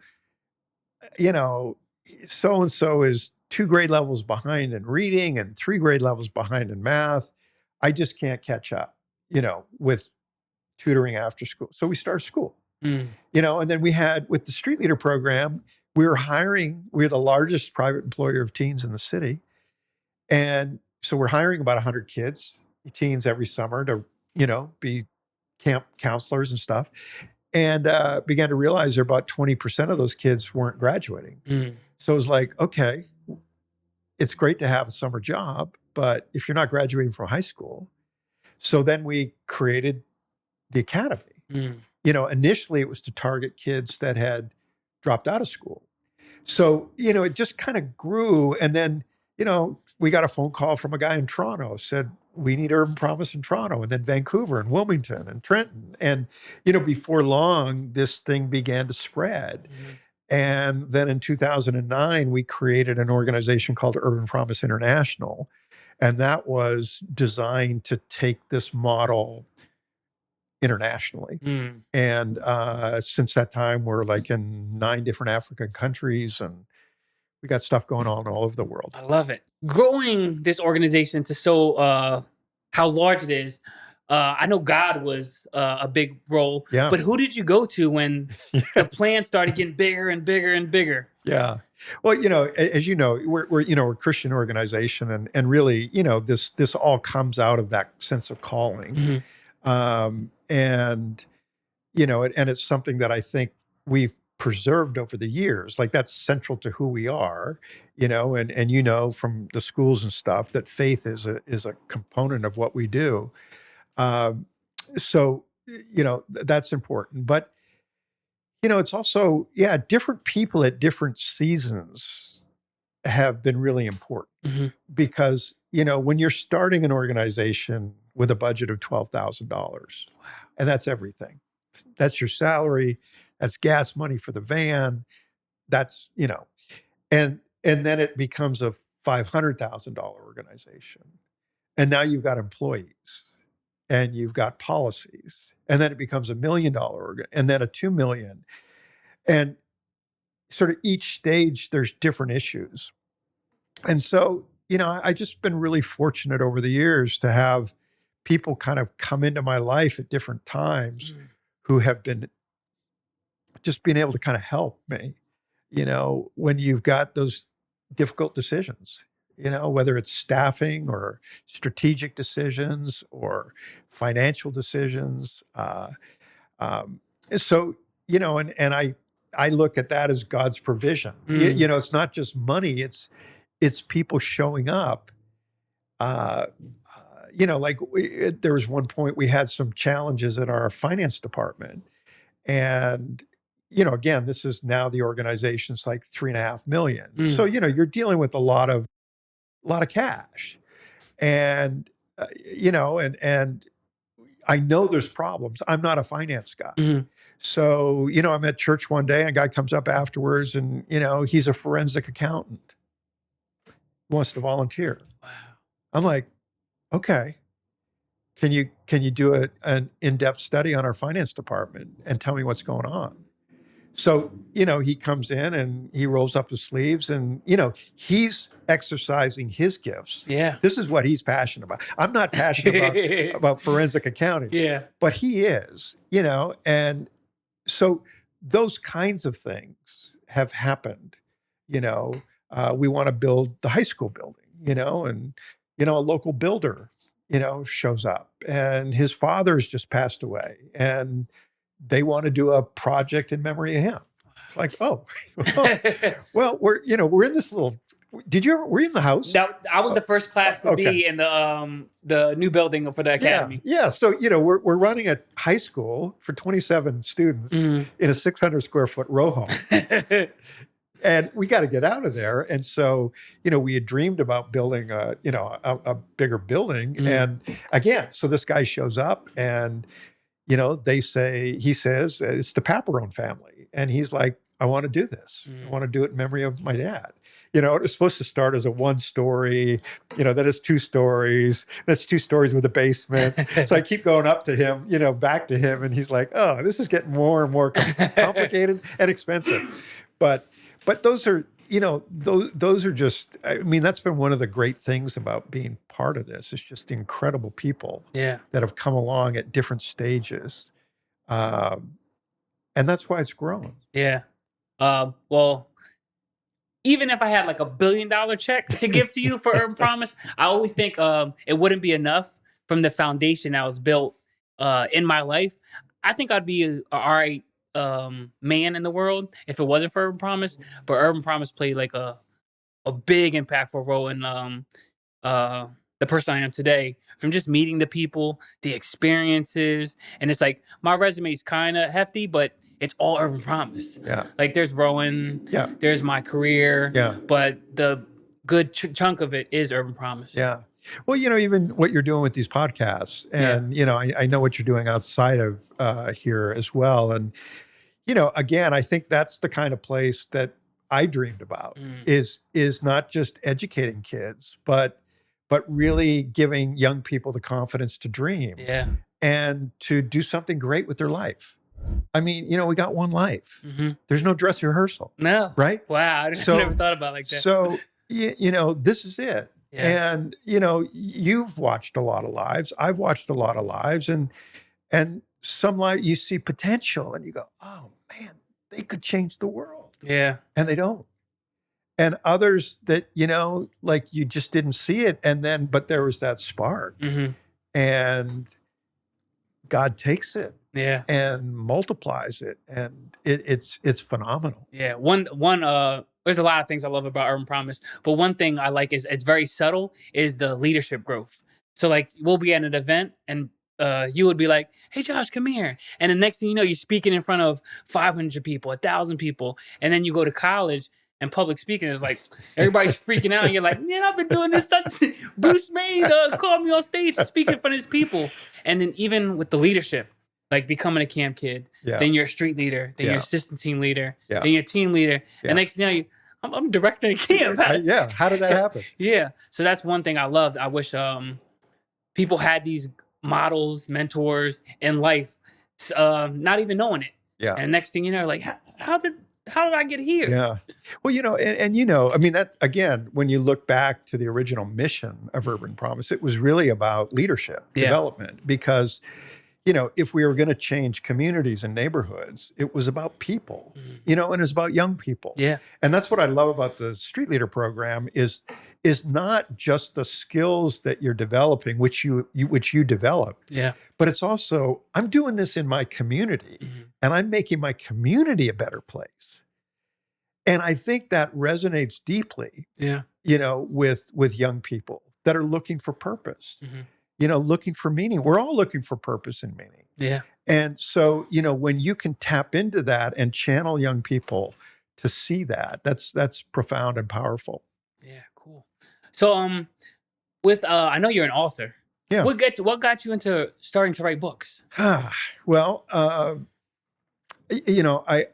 So-and-so is 2 grade levels behind in reading and 3 grade levels behind in math. I just can't catch up, with tutoring after school. So we started school, and then we had, with the street leader program, we're the largest private employer of teens in the city. And so we're hiring about 100 teens every summer to, be camp counselors and stuff. And began to realize there about 20% of those kids weren't graduating. So it was like, okay, it's great to have a summer job, but if you're not graduating from high school. So then we created the academy. Initially it was to target kids that had dropped out of school. So, it just kind of grew. And then, we got a phone call from a guy in Toronto, said, we need UrbanPromise in Toronto, and then Vancouver and Wilmington and Trenton. And, before long, this thing began to spread. And then in 2009, we created an organization called UrbanPromise International. And that was designed to take this model internationally. And since that time, we're like in 9 different African countries, and we got stuff going on all over the world. I love it. Growing this organization to how large it is, I know God was a big role, but who did you go to when the plan started getting bigger and bigger and bigger? Yeah. Well, as you know, we're a Christian organization, and really, this all comes out of that sense of calling. And it's something that I think we've preserved over the years. Like that's central to who we are, and from the schools and stuff that faith is a component of what we do. So that's important. But it's also, different people at different seasons have been really important because, when you're starting an organization with a budget of $12,000, and that's everything. That's your salary. That's gas money for the van. That's, and then it becomes a $500,000 organization. And now you've got employees and you've got policies. And then it becomes $1 million and then a 2 million. And sort of each stage, there's different issues. And so, I just been really fortunate over the years to have people kind of come into my life at different times who have been just being able to kind of help me, when you've got those difficult decisions, whether it's staffing or strategic decisions or financial decisions. So, and I look at that as God's provision. It's not just money, it's people showing up. There was one point we had some challenges in our finance department. And, again, this is now the organization's like 3.5 million. So, you're dealing with a lot of lot of cash. And, and I know there's problems. I'm not a finance guy. Mhm. So, I'm at church one day and a guy comes up afterwards and, he's a forensic accountant, wants to volunteer. Wow. I'm like, okay, can you do an in-depth study on our finance department and tell me what's going on? So, he comes in and he rolls up his sleeves and, he's exercising his gifts. Yeah. This is what he's passionate about. I'm not passionate about forensic accounting, Yeah. but he is, and so those kinds of things have happened. We want to build the high school building, and, a local builder, shows up and his father's just passed away and they want to do a project in memory of him. It's like, oh, well, we're in this little, were you in the house? Now, I was the first class to Okay. be in the new building for the academy. Yeah. So, we're running a high school for 27 students Mhm. in a 600 square foot row home. And we got to get out of there. And so, we had dreamed about building a bigger building. Mhm. And again, so this guy shows up and, he says, it's the Paparone family. And he's like, I want to do this. I want to do it in memory of my dad. It was supposed to start as a 1-story, then it's 2 stories. That's 2 stories with a basement. So I keep going up to him, back to him. And he's like, oh, this is getting more and more complicated and expensive. But those are, those are just, that's been one of the great things about being part of this. It's just incredible people Yeah. that have come along at different stages. And that's why it's grown. Yeah. Well, even if I had like $1 billion check to give to you for Urban Promise, I always think it wouldn't be enough from the foundation that was built in my life. I think I'd be a all right man in the world if it wasn't for Urban Promise. But Urban Promise played like a big impactful role in the person I am today, from just meeting the people, the experiences. And it's like my resume is kind of hefty, but it's all Urban Promise. Yeah. Like there's Rowan, Yeah. there's my career, Yeah. but the good chunk of it is Urban Promise. Yeah. Well, even what you're doing with these podcasts and, I know what you're doing outside of here as well. And, again, I think that's the kind of place that I dreamed about is not just educating kids, but really giving young people the confidence to dream and to do something great with their life. We got one life. Mm-hmm. There's no dress rehearsal. No. Right? Wow. I never thought about it like that. So, this is it. Yeah. And, you've watched a lot of lives. I've watched a lot of lives and some life you see potential and you go, oh man, they could change the world. Yeah. And they don't. And others that, like you just didn't see it. But there was that spark and God takes it and multiplies it. And it's phenomenal. Yeah. There's a lot of things I love about Urban Promise, but one thing I like is it's very subtle is the leadership growth. So like we'll be at an event and you would be like, hey, Josh, come here. And the next thing you know, you're speaking in front of 500 people, 1,000 people. And then you go to college and public speaking is like, everybody's freaking out. And you're like, man, I've been doing this. Bruce May called me on stage to speak in front of his people. And then even with the leadership, like becoming a camp kid, then you're a street leader, then you're assistant team leader, then you're team leader. And next thing you know, I'm directing a camp. How did that happen? Yeah. So that's one thing I loved. I wish people had these models, mentors in life, not even knowing it. Yeah. And next thing you know, like, how did I get here? Yeah. Well, that again, when you look back to the original mission of Urban Promise, it was really about leadership development because, if we were going to change communities and neighborhoods, it was about people, and it's about young people. Yeah. And that's what I love about the Street Leader program is not just the skills that you're developing, which you developed. Yeah. But it's also, I'm doing this in my community and I'm making my community a better place. And I think that resonates deeply, with young people that are looking for purpose, looking for meaning. We're all looking for purpose and meaning. Yeah. And so, when you can tap into that and channel young people to see that, that's profound and powerful. Yeah, cool. So, with I know you're an author. Yeah. What got you into starting to write books? Well, you know, I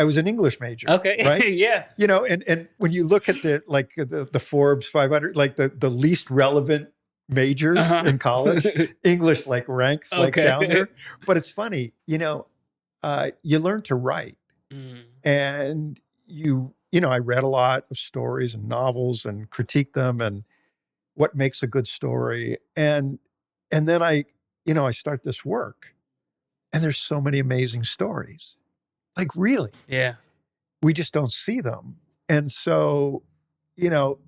was an English major, Okay. right? Yeah. You know, and when you look at the Forbes 500, like the least relevant majors Uh-huh. in college, English like ranks like down Okay. there. But it's funny, you learn to write, Mm, and I read a lot of stories and novels and critiqued them and what makes a good story, and then I start this work, and there's so many amazing stories, like really. yeah. We just don't see them. And so, you know,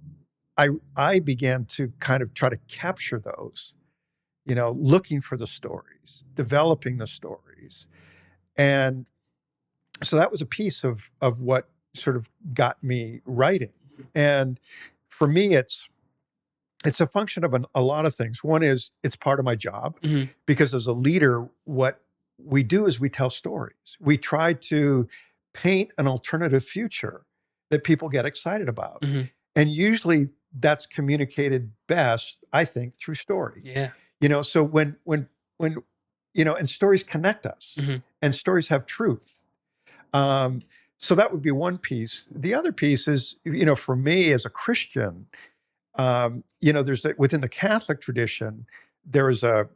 I began to kind of try to capture those, looking for the stories, developing the stories. And so that was a piece of what sort of got me writing. And for me, it's a function of a lot of things. One is it's part of my job, Mhm. because as a leader, what we do is we tell stories. We try to paint an alternative future that people get excited about. Mhm. And usually that's communicated best, I think, through story. Yeah. So when and stories connect us, Mhm. and stories have truth. Um, so that would be one piece. The other piece is, for me as a Christian, within the Catholic tradition, there is a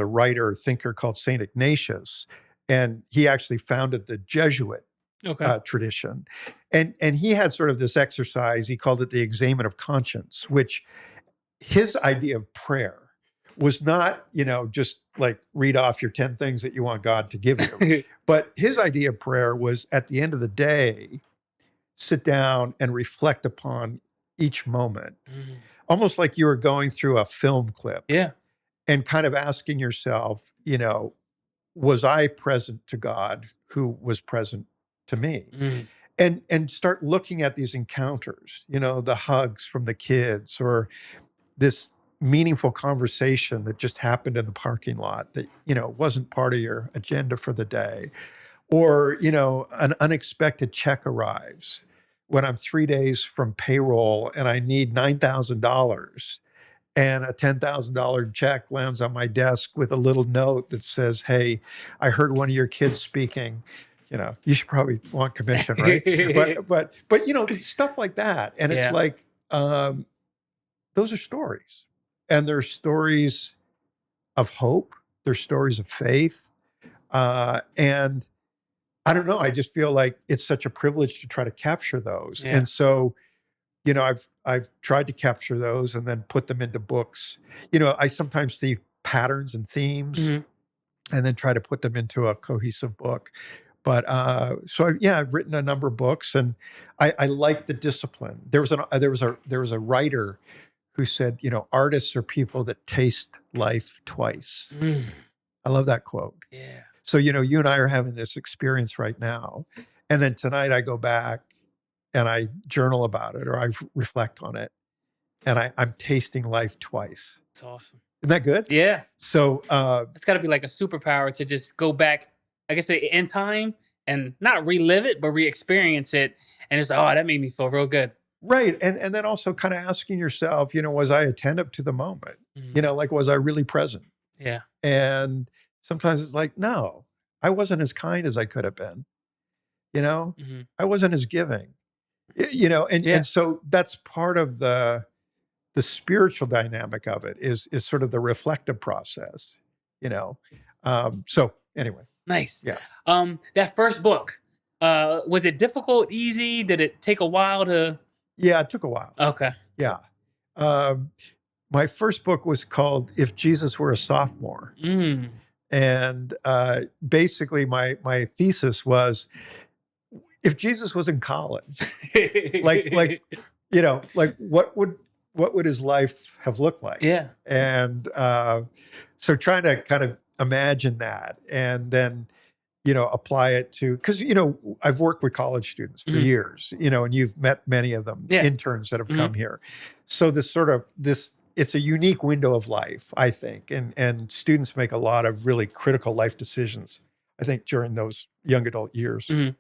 writer, thinker called Saint Ignatius, and he actually founded the Jesuit Okay. tradition, and he had sort of this exercise. He called it the examen of conscience, which his idea of prayer was not, just like read off your 10 things that you want God to give you, but his idea of prayer was at the end of the day, sit down and reflect upon each moment, Mm, almost like you were going through a film clip, yeah. and kind of asking yourself, was I present to God who was present to me? Mm, And start looking at these encounters, the hugs from the kids, or this meaningful conversation that just happened in the parking lot that, wasn't part of your agenda for the day. Or, an unexpected check arrives when I'm 3 days from payroll and I need $9,000, and a $10,000 check lands on my desk with a little note that says, "Hey, I heard one of your kids speaking. You should probably want commission, right?" But stuff like that. And it's yeah. like, those are stories. And they're stories of hope. They're stories of faith. And I don't know. I just feel like it's such a privilege to try to capture those. Yeah. And so, I've tried to capture those and then put them into books. I sometimes see patterns and themes, Mhm. and then try to put them into a cohesive book. But I've written a number of books, and I like the discipline. There was a writer who said, artists are people that taste life twice. Mm, I love that quote. yeah. So, you and I are having this experience right now. And then tonight I go back and I journal about it, or I reflect on it, and I'm tasting life twice. It's awesome. Isn't that good? Yeah. So, It's got to be like a superpower to just go back, I guess, in time and not relive it, but re-experience it. And it's, oh, that made me feel real good. right. And then also kind of asking yourself, was I attentive to the moment? Mm, Like, was I really present? yeah. And sometimes it's like, no, I wasn't as kind as I could have been. Hmm. I wasn't as giving. And Yeah. so that's part of the spiritual dynamic of it is sort of the reflective process, you know. So anyway, Nice. yeah. That first book, was it difficult, easy? Did it take a while to? Yeah, it took a while. Okay. Yeah. Um, my first book was called If Jesus Were a Sophomore. Mm. And basically my thesis was, if Jesus was in college, like what would his life have looked like? Yeah. And so trying to kind of imagine that, and then apply it to, because I've worked with college students for Mhm. years, and you've met many of them, Yeah. interns that have Mhm. come here. So this it's a unique window of life, I think, and students make a lot of really critical life decisions, I think, during those young adult years. Mhm.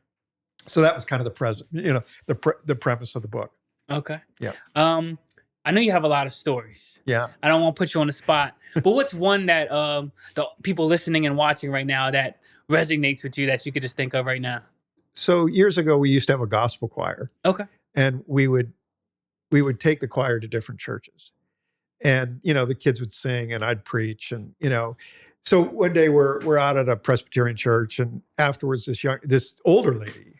So that was kind of the present, the premise of the book. Okay. Yeah. Um, I know you have a lot of stories. Yeah. I don't want to put you on the spot, but what's one that the people listening and watching right now that resonates with you that you could just think of right now? So years ago, we used to have a gospel choir, Okay. and we would take the choir to different churches, and the kids would sing, and I'd preach, and So one day we're out at a Presbyterian church, and afterwards this older lady,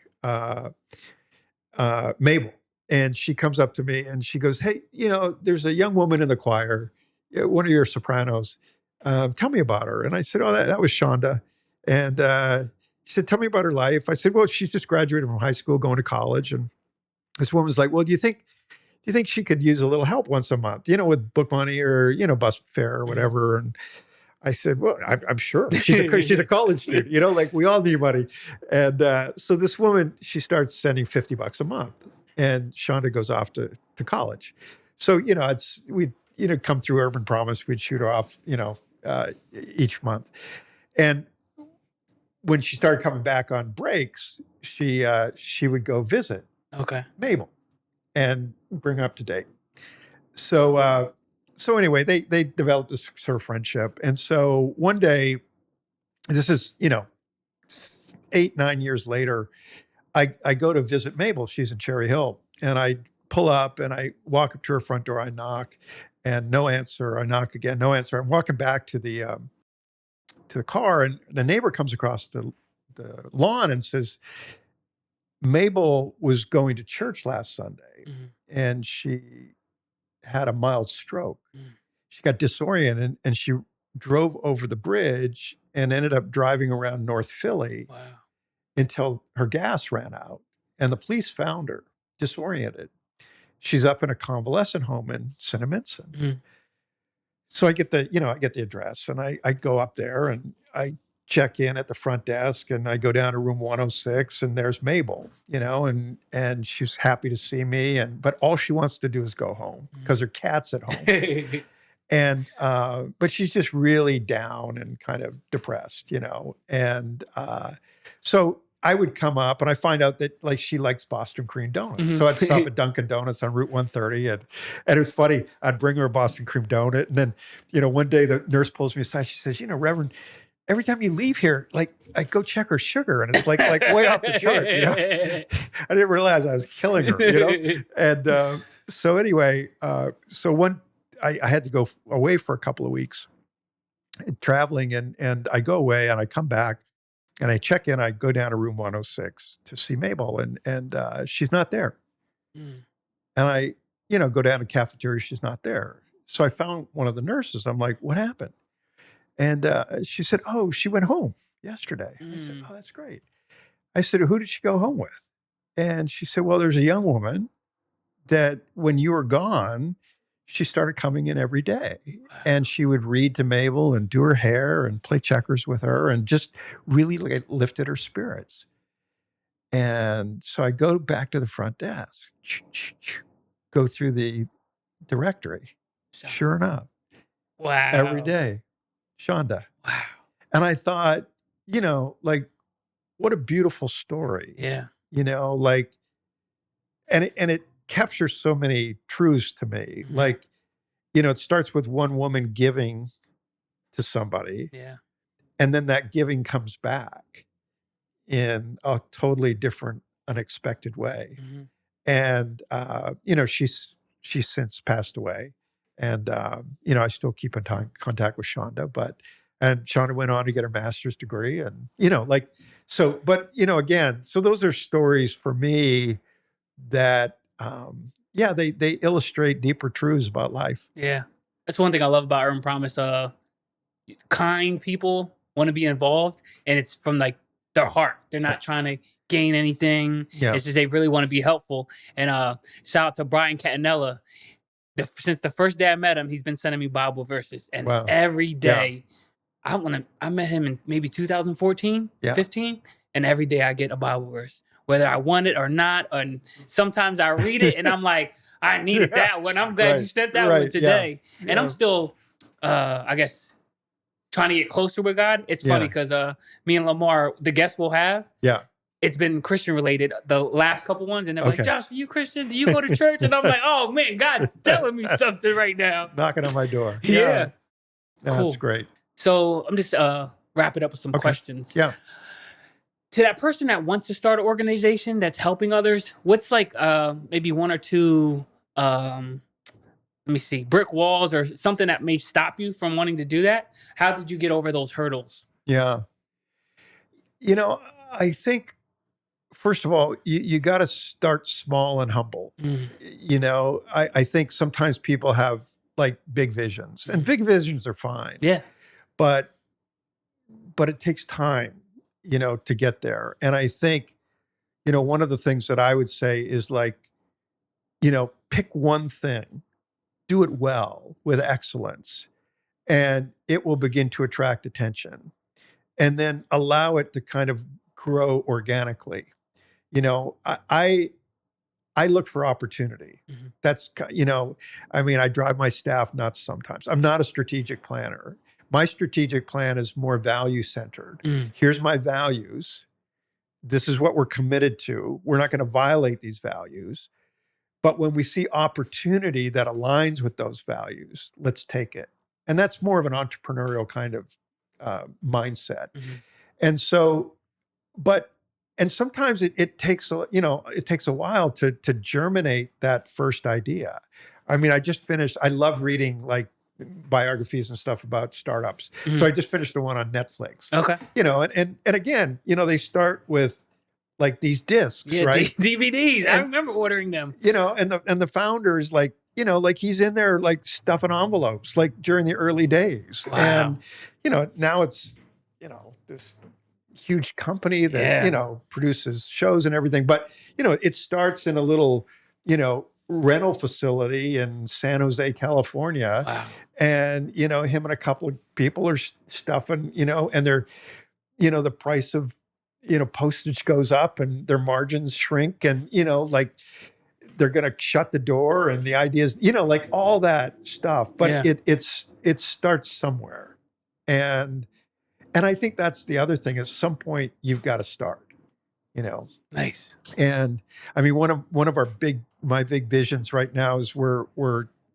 Mabel, and she comes up to me and she goes, "Hey, there's a young woman in the choir, one of your sopranos. Tell me about her." And I said, "Oh, that was Shonda." And she said, "Tell me about her life." I said, "Well, she's just graduated from high school, going to college." And this woman was like, "Well, do you think she could use a little help once a month, with book money or bus fare or whatever?" And I said, "Well, I'm sure she's a college student, like we all need money." And so this woman, she starts sending $50 a month, and Shonda goes off to college. So we'd come through UrbanPromise, we'd shoot her off, each month. And when she started coming back on breaks, she would go visit Mabel and bring her up to date. So anyway, they developed this sort of friendship. And so one day, this is, 8-9 years later, I go to visit Mabel. She's in Cherry Hill. And I pull up and I walk up to her front door. I knock and no answer. I knock again, no answer. I'm walking back to the car, and the neighbor comes across the lawn and says, "Mabel was going to church last Sunday, and she had a mild stroke. She got disoriented, and she drove over the bridge and ended up driving around North Philly until her gas ran out. And the police found her disoriented. She's up in a convalescent home in Cinnaminson." So I get the address, and I go up there and I check in at the front desk, and I go down to room 106, and there's Mabel, and she's happy to see me, but all she wants to do is go home because her cat's at home. And but she's just really down and kind of depressed, and so I would come up and I find out that she likes Boston cream donuts. So I'd stop at Dunkin' Donuts on Route 130, and it was funny. I'd bring her a Boston cream donut, and then one day the nurse pulls me aside. She says, "Reverend, every time you leave here, I go check her sugar, and it's like way off the chart." I didn't realize I was killing her, And so anyway, I had to go away for a couple of weeks, traveling, and I go away and I come back. And I check in, I go down to room 106 to see Mabel, and she's not there. And I, go down to the cafeteria, she's not there. So I found one of the nurses. I'm like, "What happened?" And she said, "Oh, she went home yesterday." I said, "Oh, that's great." I said, "Who did she go home with?" And she said, "Well, there's a young woman that when you were gone, she started coming in every day, and she would read to Mabel and do her hair and play checkers with her and just really lifted her spirits." And so I go back to the front desk, go through the directory. Sure enough, every day, Shonda. Wow. And I thought, what a beautiful story. Yeah. And it captures so many truths to me. It starts with one woman giving to somebody. Yeah. And then that giving comes back in a totally different, unexpected way. And, she's since passed away. And, I still keep in contact with Shonda, and Shonda went on to get her master's degree. And, again, so those are stories for me that, they illustrate deeper truths about life. Yeah. That's one thing I love about UrbanPromise. Kind people want to be involved, and it's from their heart. They're not trying to gain anything. Yeah. It's just they really want to be helpful. And shout out to Brian Catanella. Since the first day I met him, he's been sending me Bible verses, and every day I met him in maybe 2014, 15, and every day I get a Bible verse, whether I want it or not. And sometimes I read it and I'm like, I needed that one. I'm glad you sent that one today. And I'm still, I guess, trying to get closer with God. It's funny because me and Lamar, the guests we'll have, it's been Christian related, the last couple ones, and they're like, Okay. "Josh, are you Christian? Do you go to church?" And I'm like, "Oh man, God's telling me something right now." Knocking on my door. Yeah, That's cool. great. So I'm just wrap it up with some Okay. questions. Yeah. To that person that wants to start an organization that's helping others, what's like maybe one or two let me see, brick walls or something that may stop you from wanting to do that? How did you get over those hurdles? Yeah. You know, I think first of all, you got to start small and humble. Mm, You know, I think sometimes people have like big visions, and mm. big visions are fine, Yeah. but it takes time, you know, to get there. And I think, you know, one of the things that I would say is like, you know, pick one thing, do it well with excellence, and it will begin to attract attention. And then allow it to kind of grow organically. You know, I look for opportunity. Mhm. You know, I mean, I drive my staff nuts sometimes. I'm not a strategic planner. My strategic plan is more value centered. Mm, Here's my values. This is what we're committed to. We're not going to violate these values. But when we see opportunity that aligns with those values, let's take it. And that's more of an entrepreneurial kind of mindset. mhm. And so, but and sometimes it takes it takes a while to germinate that first idea. I mean, I love reading like biographies and stuff about startups. So Mhm. I just finished the one on Netflix. Okay. You know, and again, you know, they start with like these discs, Yeah, right? DVDs. I And remember ordering them. you know, and the founder is like, you know, like he's in there like stuffing envelopes like during the early days. Wow. And you know, now it's, you know, this huge company that, Yeah. you know, produces shows and everything. But, you know, it starts in a little, you know, rental facility in San Jose, California. Wow. And, you know, him and a couple of people are stuffing, you know, and they're, you know, the price of, you know, postage goes up and their margins shrink. And, you know, like they're going to shut the door. And the idea is, you know, like all that stuff. But Yeah. it starts somewhere. And I think that's the other thing. At some point, you've got to start. You know, Nice. and I mean, one of my big visions right now is we're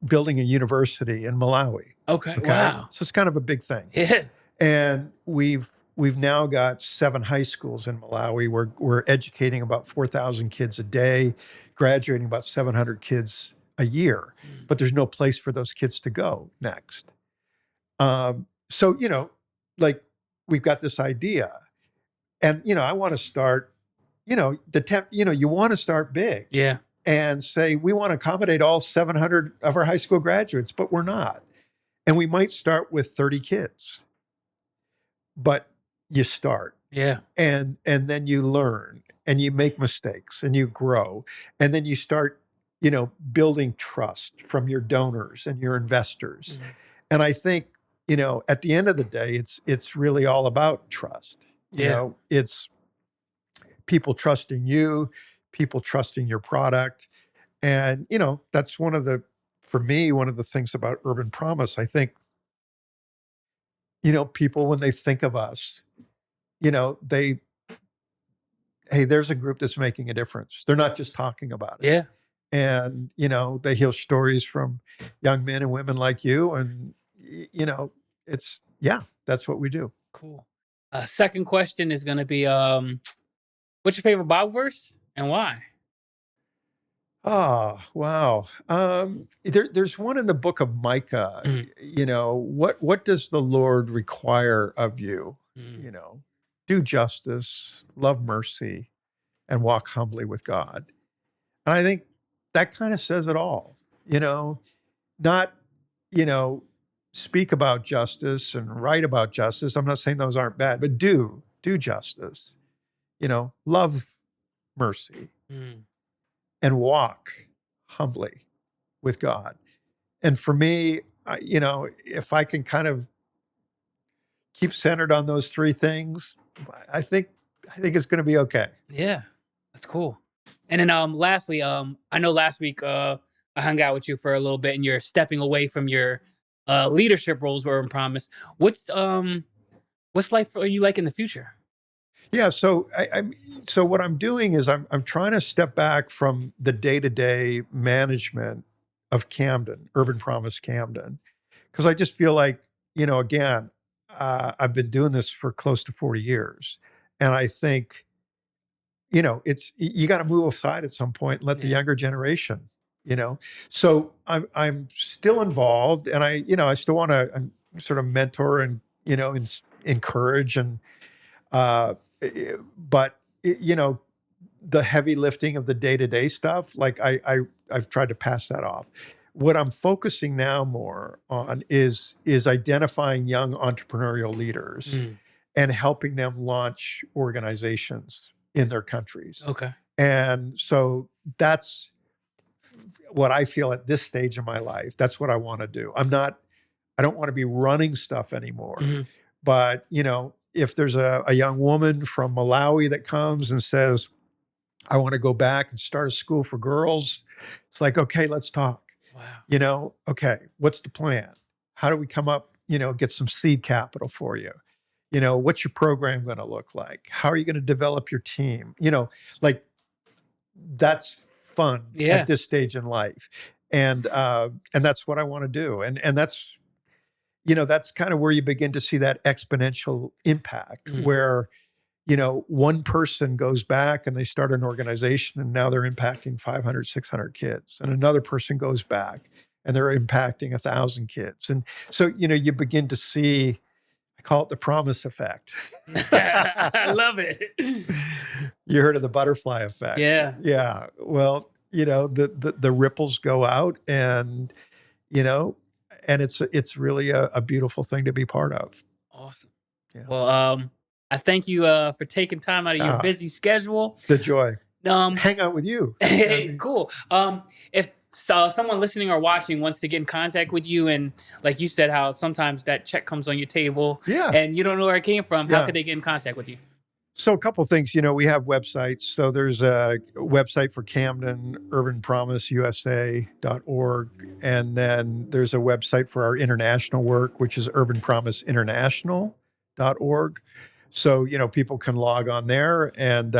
building a university in Malawi. Okay. Okay, Wow. so it's kind of a big thing, Yeah. and we've now got 7 high schools in Malawi. We're educating about 4,000 kids a day, graduating about 700 kids a year. Mm. But there's no place for those kids to go next. So you know, like we've got this idea, and you know, I want to start. You know, you want to start big Yeah. and say we want to accommodate all 700 of our high school graduates, but we're not, and we might start with 30 kids, but you start, Yeah. and then you learn and you make mistakes and you grow, and then you start, you know, building trust from your donors and your investors. Mhm. And I think, you know, at the end of the day, it's really all about trust. You Yeah. know, it's people trusting you, people trusting your product. And, you know, that's for me, one of the things about Urban Promise. I think, you know, people, when they think of us, you know, hey, there's a group that's making a difference. They're not just talking about it. Yeah. And, you know, they hear stories from young men and women like you. And, you know, that's what we do. Cool. Second question is going to be what's your favorite Bible verse and why? Oh, wow. There's one in the book of Micah. Mhm. You know, what does the Lord require of you? Mm. You know, do justice, love mercy, and walk humbly with God. And I think that kind of says it all. You know, not, you know, speak about justice and write about justice. I'm not saying those aren't bad, but do justice. You know, love mercy Mm. and walk humbly with God. And for me, you know, if I can kind of keep centered on those 3 things, I think it's going to be okay. Yeah. That's cool. And then lastly, I know last week I hung out with you for a little bit and you're stepping away from your leadership roles were in Promise. What's life for you like in the future? Yeah. So so what I'm doing is I'm trying to step back from the day-to-day management of Camden, Urban Promise Camden, because I just feel like, again, I've been doing this for close to 40 years. And I think, it's you got to move aside at some point and let the Yeah. younger generation, you know. So I'm still involved, and I still want to sort of mentor and encourage and uh, but the heavy lifting of the day to day stuff, like I've tried to pass that off. What I'm focusing now more on is identifying young entrepreneurial leaders Mm. and helping them launch organizations in their countries. Okay. And so that's what I feel at this stage of my life. That's what I want to do. I don't want to be running stuff anymore. Hmm. But, if there's a young woman from Malawi that comes and says, I want to go back and start a school for girls, it's like, okay, let's talk. Wow. Okay, what's the plan? How do we come up, get some seed capital for you? What's your program going to look like? How are you going to develop your team? Like that's fun Yeah. at this stage in life. And that's what I want to do. And that's kind of where you begin to see that exponential impact Mm. where, one person goes back and they start an organization and now they're impacting 500, 600 kids. And another person goes back and they're impacting 1,000 kids. And so, you begin to see, I call it the promise effect. I love it. You heard of the butterfly effect. Yeah. Yeah. Well, the ripples go out and, and it's really a beautiful thing to be part of. Awesome. Yeah. Well, I thank you for taking time out of your busy schedule. The joy. Um, Hang out with you. Cool. If someone listening or watching wants to get in contact with you, and like you said, how sometimes that check comes on your table, Yeah. and you don't know where it came from, how Yeah. could they get in contact with you? So a couple things, we have websites. So there's a website for Camden, UrbanPromiseUSA.org. And then there's a website for our international work, which is UrbanPromiseInternational.org. So, people can log on there and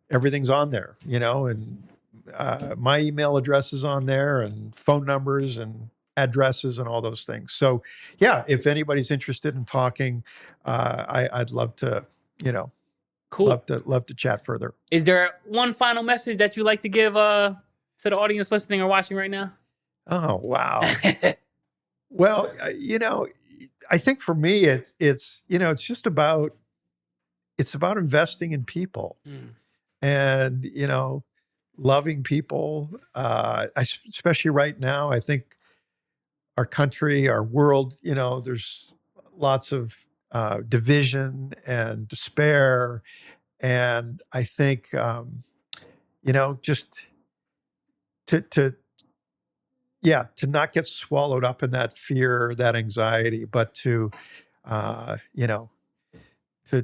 everything's on there, and my email address is on there and phone numbers and addresses and all those things. So yeah, if anybody's interested in talking, I'd love to, Cool. love to chat further. Is there one final message that you'd like to give to the audience listening or watching right now? Oh, wow. Well, I think for me, it's just about, it's about investing in people and, loving people. Especially right now, I think our country, our world, there's lots of division and despair. And I think, just to not get swallowed up in that fear, that anxiety, but to,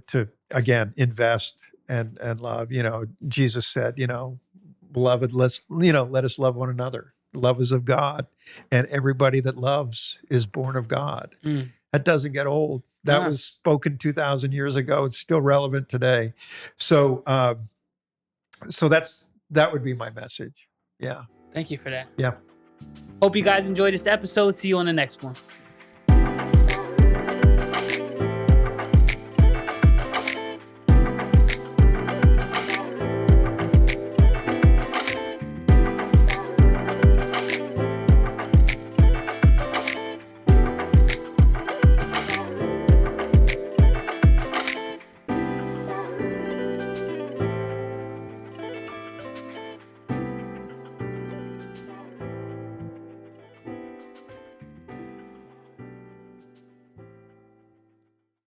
to again, invest and love. Jesus said, beloved, let us love one another. Love is of God, and everybody that loves is born of God. Mm. That doesn't get old. That was spoken 2,000 years ago. It's still relevant today. So, so that would be my message. Yeah. Thank you for that. Yeah. Hope you guys enjoyed this episode. See you on the next one.